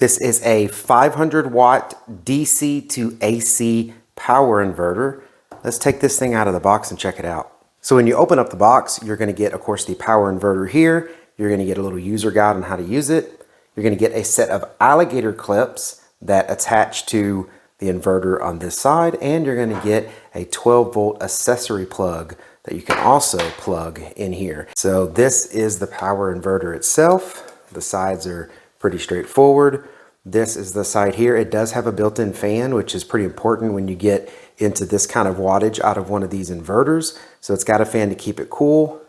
This is a 500 watt DC to AC power inverter. Let's take this thing out of the box and check it out. So when you open up the box, you're going to get, of course, the power inverter here. You're going to get a little user guide on how to use it. You're going to get a set of alligator clips that attach to the inverter on this side, and you're going to get a 12 volt accessory plug that you can also plug in here. So this is the power inverter itself. The sides are pretty straightforward. This is the side here. It does have a built-in fan, which is pretty important when you get into this kind of wattage out of one of these inverters. So it's got a fan to keep it cool,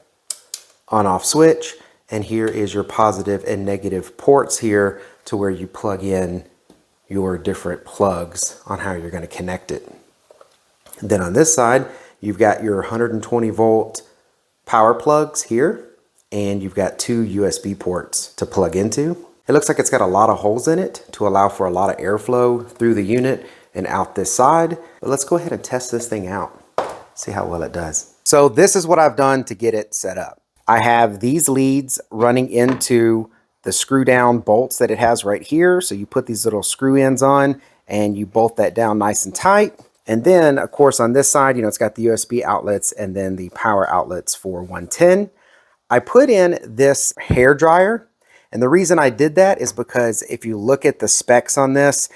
on-off switch, and here is your positive and negative ports here to where you plug in your different plugs on how you're going to connect it. Then on this side, you've got your 120 volt power plugs here, and you've got 2 USB ports to plug into. It looks like it's got a lot of holes in it to allow for a lot of airflow through the unit and out this side. But let's go ahead and test this thing out, see how well it does. So this is what I've done to get it set up. I have these leads running into the screw down bolts that it has right here. So you put these little screw ends on and you bolt that down nice and tight. And then of course on this side, it's got the USB outlets and then the power outlets for 110. I put in this hair dryer. And the reason I did that is because if you look at the specs on this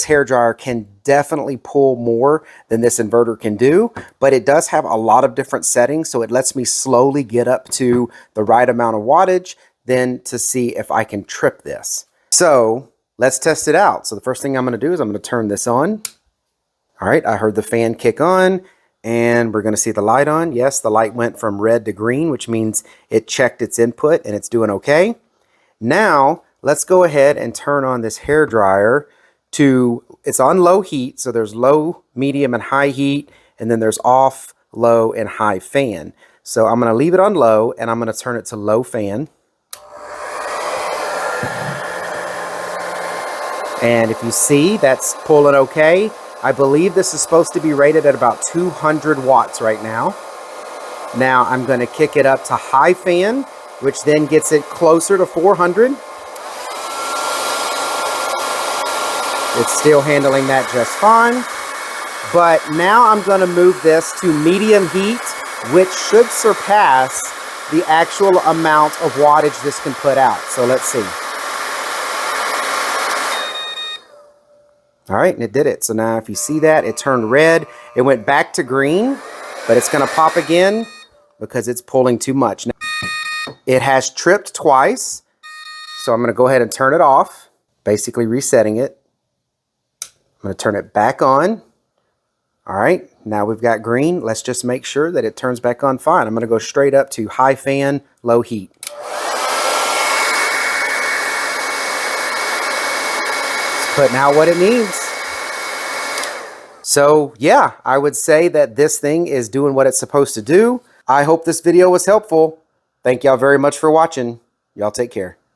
hair dryer can definitely pull more than this inverter can do, but it does have a lot of different settings. So it lets me slowly get up to the right amount of wattage then to see if I can trip this. So let's test it out. So the first thing I'm going to do is I'm going to turn this on. All right, I heard the fan kick on and we're going to see the light on. Yes, the light went from red to green, which means it checked its input and it's doing okay. Now, let's go ahead and turn on this hair dryer to, it's on low heat. So there's low, medium, and high heat, and then there's off, low, and high fan. So I'm going to leave it on low, and I'm going to turn it to low fan. And if you see, that's pulling okay. I believe this is supposed to be rated at about 200 watts right now. Now I'm going to kick it up to high fan, which then gets it closer to 400. It's still handling that just fine. But now I'm going to move this to medium heat, which should surpass the actual amount of wattage this can put out. So let's see. All right, and it did it. So now if you see that, it turned red. It went back to green, but it's going to pop again because it's pulling too much. Now, it has tripped twice, so I'm going to go ahead and turn it off, basically resetting it. I'm going to turn it back on. All right, now we've got green. Let's just make sure that it turns back on fine. I'm going to go straight up to high fan, low heat. It's putting out what it needs. So yeah, I would say that this thing is doing what it's supposed to do. I hope this video was helpful. Thank y'all very much for watching. Y'all take care.